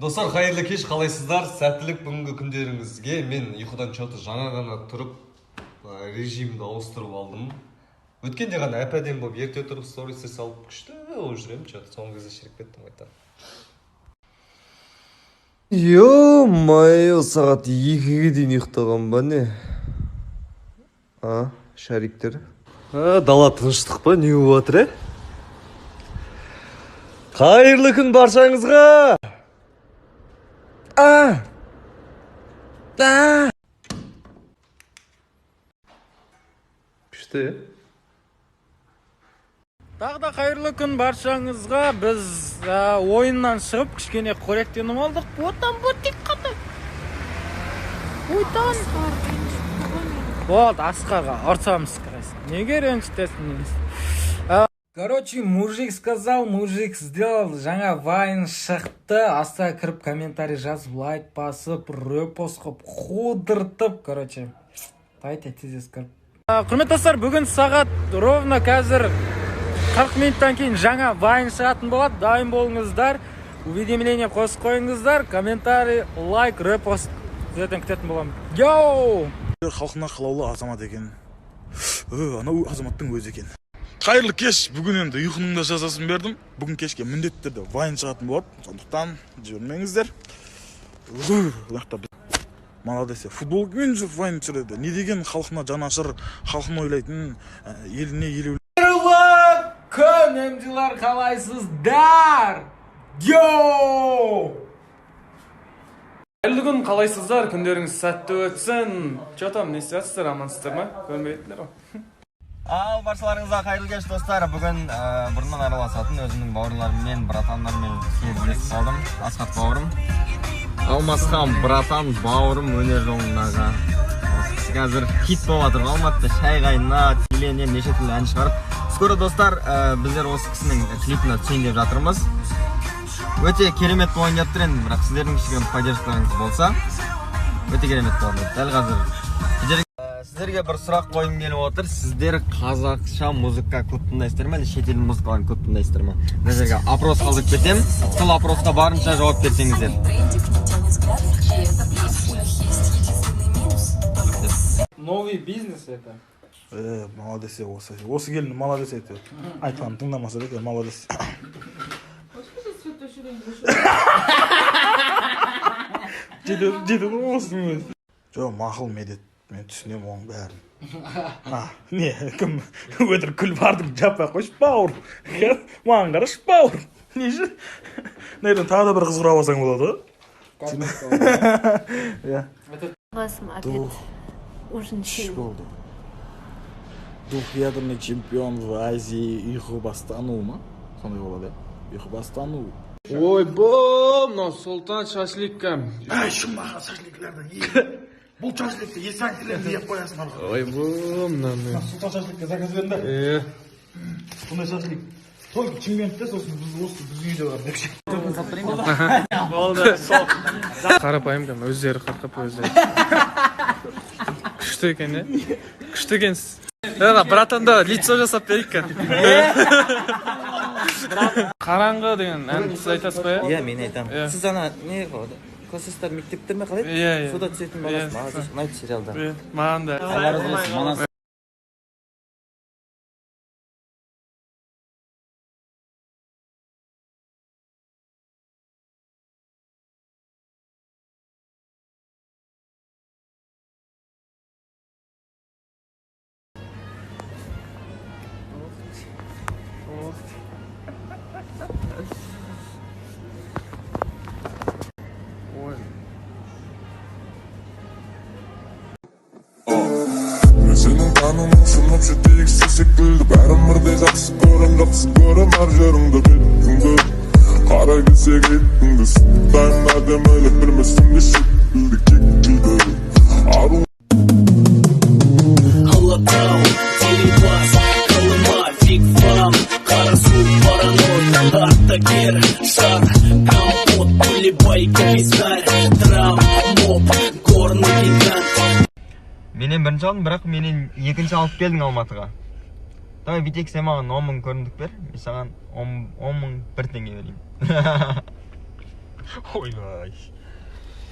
Достар, қайырлы кеш, қалайсыздар? Сәттілік бүгінгі күндеріңізге. Мен ұйқыдан чоты жаңа ғана тұрып, режимді ауыстырып алдым. Өткенде ғана әп-әдемі болып ерте тұрып стористе салып күшті болып жүремін, чоты соңғы кезде шіріп кеттім қайта. Ё-майо, сағат 2-ге дейін ұйықтаған ба не? Шариктер. Дала тыныштық па? Не болып жатыр, Қайырлы күн баршаңызға! Күшті, Тағы да қайырлы күн баршаңызға. Біз ойыннан шығып кішкене қоректеніп алдық. Оттан бұттик қандай. Ойдан. Вот, Асқарға ұрсамыз қарайсың. Неге ренжітесің? Короче, мужик сказал, мужик сделал, жаңа вайн шықты. Аста кіріп комментарий жазып, лайк басып, репост қып, қудыртып, короче. Тайт тезес кіріп. Құрметті достар, бүгін сағат ровно қазір 40 минуттан кейін жаңа вайн шығатын болады. Дайын болыңыздар. Уведомление қосып қойыңыздар. Комментарий, лайк, репост. Сіздерден күтетін боламын. Йоу! Халқына қалаулы азамат екен. Анау азаматтың өзі екен. Қайырлы кеш. Бүгін енді ұйқының да жазасын бердім. Бүгін кешке міндетті түрде вайн шығатын болады. Сондықтан жібермеңіздер. Молодец. Футболмен жүріп вайн түсіреді. Не деген халқына жанашыр, халқын ойлайтын, еліне елеулі. Күн емділер қалайсыздар? Йоу! Қайырлы күн қалайсыздар? Күндеріңіз сәтті өтсін. Чотам, не істейсіздер, амансыздар ма? Көрмейтіндер ғой. Ал баршаларыңызға қайырлы кеш достар. Бүгін бұрыннан араласатын өзімнің бауырларыммен, братандармен кездесіп қалдым. Асқат бауырым, Алмасхан братан бауырым өнер жолындағы. Қазір хит болып жатыр. Алматыда шай қайнап, телене неше түрлі ән шығарып. Скоро достар, біздер осы кісінің клипіне түсейін деп жатырмыз. Өте керемет болайын деп тұр енді, бірақ сіздердің кішігірім поддержкаларыңыз болса, өте керемет болады. Дәл қазір сіздерге бір сұрақ қойым келіп отыр. Сіздер қазақша музыка көп тыңдайсыздар ма, шетел музыкаларын көп тыңдайсыздар ма? Мына жерге опрос қалдырып кетем. Сол опросқа барынша жауап берсеңіздер. Новый бизнес это. Молодец, осы келін молодец айтты. Айтқанын тыңдамаса да молодец. Жеді осының өзі. Жоқ, мақыл медет. Мен түсінем оның бәрін. Не, кім өтір күл бардың жаппай қойш, бауыр. Маған қараш, бауыр. Не жүр? Нәйден тағы да бір қыз құра алсаң болады. Дух болды. Дух ядерный чемпион в Азии ұйқы бастану ма? Сондай болады, ұйқы бастану. Ой, бом, Сұлтан шашликкам. Шымаға шашликлерді бұл шашликті есән тілерді еп қоясың. Ой, бом, Сұлтан шашликке заказ берді. Бұндай шашлик той Чимкентте, сосын біз үйде бар деп ше. болды, сол. Қарапайым кәм, өздері қарқап өздері. Күшті екен, күшті екенсіз. Братанда лицо жасап берейік кән. Қараңғы деген ән сіз айтасыз ба? Иә, мен айтам. Сіз ана не қылады? Классистар мектептер ме қалайды? Иә. Сода түсетін баласы. Ұнайды сериалда. Маған да. Senin kanının sınıp şetiyik sekildi. Bәрім бірдей жақсы көрім, жақсы көрім әр жеріңді беттіңді. Қара келсе кеттіңді, сыттайын әдемілік білмесіңді шекілді кекілді. Алатау, телекласс, Колыма, фиг-фам, Қарасу, паранойя, Аттакер, Шар, Компот, Кулебай, Комиссар, Трам, Моп, Горный гигант. Менен бірінші алдым, бірақ менен екінші алып келдің Алматыға. Давай, Витек, сен маған 10 мың көрімдік бер, мен саған 10 мың 1 теңге берейін. ойбай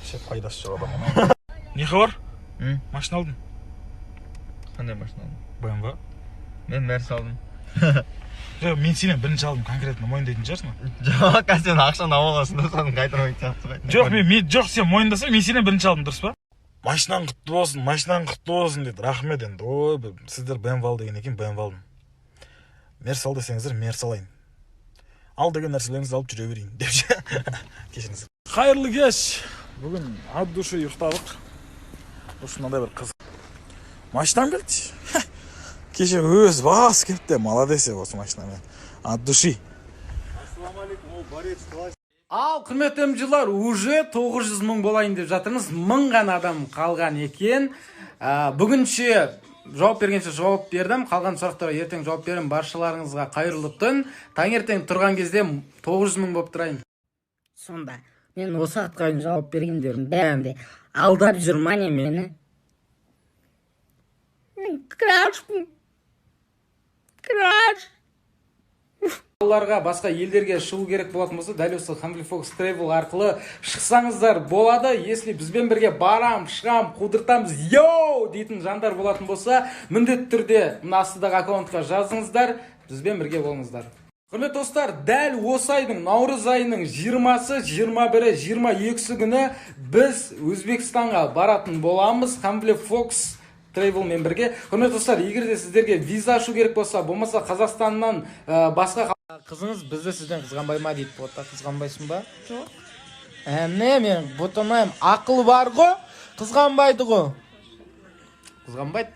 шет пайдасы жоқ адам. Не хабар? Машина алдым. Қандай машина алдың? BMW. Мен Мерс алдым. Жоқ, мен сенен бірінші алдым, конкретно мойындайтын шығарсың. Жоқ, сен ақшаны аласың да соны қайтармайтын сияқты ғой. Жоқ, сен мойындасаң, мен сенен бірінші алдым, дұрыс па? Машинаң құтты болсын деді. Рахмет енді. Ой, сіздер BMW ал деген екен, BMW алдым. Мерс ал десеңіздер, Мерс алайын. Ал деген нәрселеріңізді алып жүре берейін деп ше. Кешіріңіздер. Қайырлы кеш. Бүгін от души ұйықтадық. Осындай бір қызық. Машинам келді. Кеше өз бас келді. Молодец осы машинамен. От души. Ассалаумағалейкум, ол борец қалай? Ал құрметті МЖ-лар, уже 900 мың болайын деп жатырмыз. 1000 ғана адам қалған екен. Бүгінше жауап бергенше жауап бердім. Қалған сұрақтарға ертең жауап берем. Баршаларыңызға қайырлы түн. Таңертең тұрған кезде 900 мың болып тұрайын. Сонда мен осы атқа жауап бергендердің бәрінде алдап жүр ма не мені? Мен крашпын. Краш. Оларға басқа елдерге шығу керек болатын болса, дәл осы Humbly Fox Travel арқылы шықсаңыздар болады. Если бізбен бірге барам, шығам, қудыртамыз, йоу дейтін жандар болатын болса, міндетті түрде мына астыдағы аккаунтқа жазыңыздар, бізбен бірге болыңыздар. Құрметті достар, дәл осы айдың наурыз айының 20-сы, 21-і, 22-сі күні біз Өзбекстанға баратын боламыз. Humbly Fox Travel мен бірге. Құрметті достар, егер де сіздерге виза ашу керек болса, болмаса Қазақстаннан басқа қызыңыз бізді сізден қызғанбай ма дейді. Ботта қызғанбайсың ба? Жоқ. Не, мен ботамайым. Ақыл бар ғой, қызғанбайды ғой. Қызғанбайды.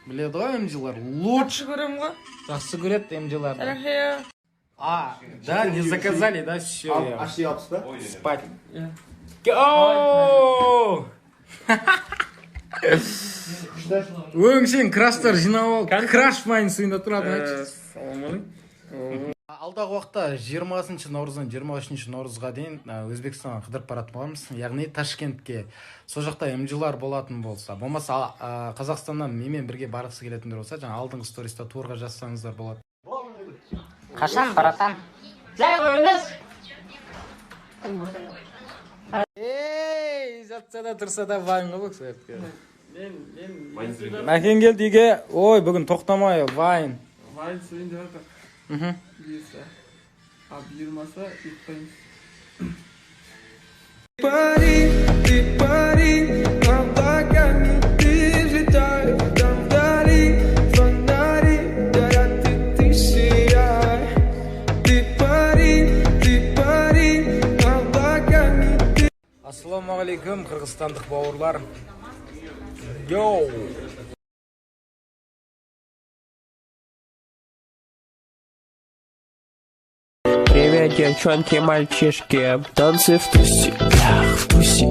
Біледі ғой МЖ-лар. Лучше көрем ғой. жақсы көреді МЖ-ларды. Рахия. Да, не заказали, да, все. Ашти алпыс па? Спать. Ооо! Өңшен краштар жинап ал. Краш майын суында тұрады. Алдағы уақытта 20 наурыздан 23 наурызға дейін Өзбекстанға қыдырып баратын боламыз. Яғни Ташкентке. Сол жақта МЖ-лар болатын болса, болмаса Қазақстаннан менімен бірге барғысы келетіндер болса, жаңа алдыңғы сториста турға жазсаңыздар болады. Қашан баратан? Жай қойыңыз. Ей, жатса да тұрса да вайн ғой бұл. Мәкен келді үйге. Ой, бүгін тоқтамай вайн. Вайн сөйін деп жатыр. Бұйырса. А бұйырмаса ұйықтаймыз. Ассалаумағалейкум, қырғызстандық бауырлар. Йоу! Привет, девчонки, мальчишки. Танцы в тусе. В тусе.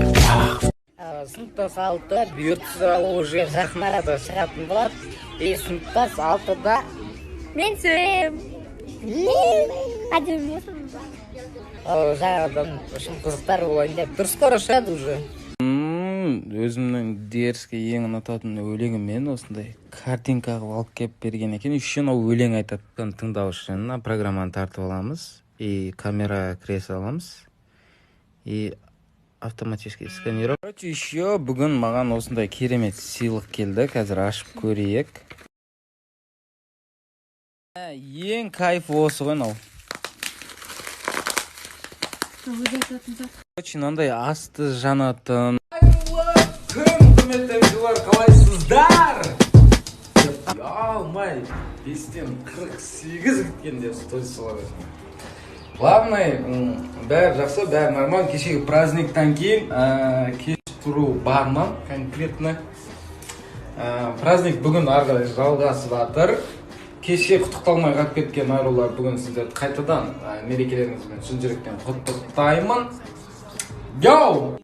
Сыныптас 6 бұйыртса уже жақын арада шығатын болады. И сыныптас 6-да мен сөйлем. Әдемі жаңадан үшін қызықтар болайын деп тұр, скоро шығады уже. Өзімнің деріске ең ұнататын өлеңі мен осындай картинка қылып алып кеп берген екен. Үшін ол өлең айтады. Тыңдау үшін программаны тартып аламыз. И камера кіресе аламыз. И автоматически сканировать. Короче, еще бүгін маған осындай керемет сыйлық келді. Қазір ашып көрейік. Ең кайф осы ғой мынау. Короче, мынандай асты жанатын. Құрметті МЖ-лар, қалайсыздар? Алмай, 5-тен 48 кеткенде стой солай. Главное, бәрі жақсы, бәрі нормал. Кешегі праздниктан кейін кеш тұру барман конкретно. Праздник бүгін арғы жалғасып жатыр. Кеше құттықталмай қалып кеткен арулар бүгін сіздерді қайтадан мерекелеріңізбен шын жүректен құттықтаймын. Йоу!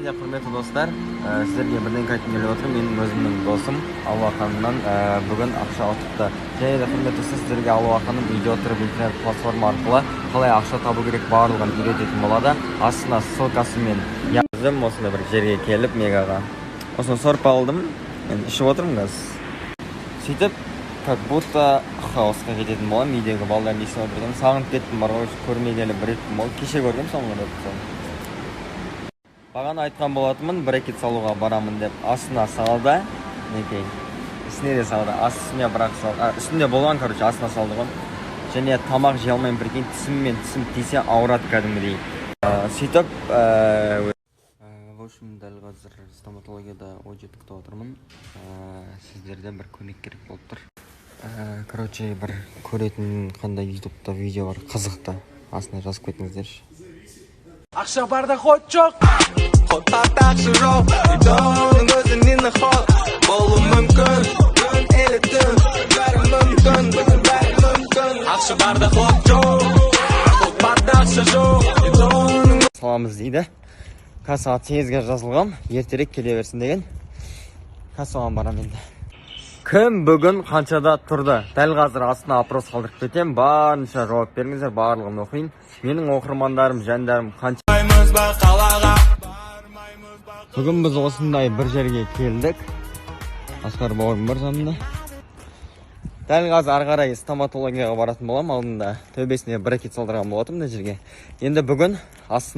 Және құрметті достар, сіздерге бірден айтқым келіп отыр. Менің өзімнің досым Алуа ханымнан бүгін ақша ұтыпты. Және де құрметті сіздерге Алуа ханым үйде отырып интернет платформа арқылы қалай ақша табу керек барлығын үйрететін болады. Астына ссылкасымен жаздым. Осындай бір жерге келіп мегаға. Осыны сорып алдым. Мен ішіп отырмын қазір. Сөйтіп, как будто хаосқа кететін боламын. Үйдегі балалардың естіп отырдым. Сағынып кеттім, бар ғой, көрмегелі бір рет болды. Кеше көргем соңғы рет. Бағана айтқан болатынмын, брекет салуға барамын деп. Астына салды, некей. Үстіне де салды, астына бірақ салды. Үстінде болған, короче, астына салды ғой. Және тамақ жей алмайын, бірген тісім тисе ауырады кәдімгідей. Сөйтіп, в общем, дәл қазір стоматологияда ойжетіп күтіп отырмын. Сіздерден бір көмек керек болып тұр. Короче, бір көретін қандай ютубта видео бар, қызықты. Астына жазып кетіңіздерші. Ақша барда ход жоқ. Хотпақта ақша жоқ. Үйдінің өзінен ход болу мүмкін. Күн әлі түн, бәрі мүмкін, бәрі мүмкін. Ақша барда ход жоқ. Хотпақта ақша жоқ. Саламыз дейді. Кассаға 8-ге жазылған, ертерек келе берсін деген. Кассаға барам енді. Кім бүгін қаншада тұрды? Дәл қазір астына опрос қалдырып кетем. Барынша жауап беріңіздер, барлығын оқиын. Менің оқырмандарым, жандарым қанша. Бүгін біз осындай бір жерге келдік. Асқар бауырым бар жанында. Дәл қазір ары қарай стоматологияға баратын болам. Алдында төбесіне брекет салдырған болатым мына жерге. Енді бүгін астына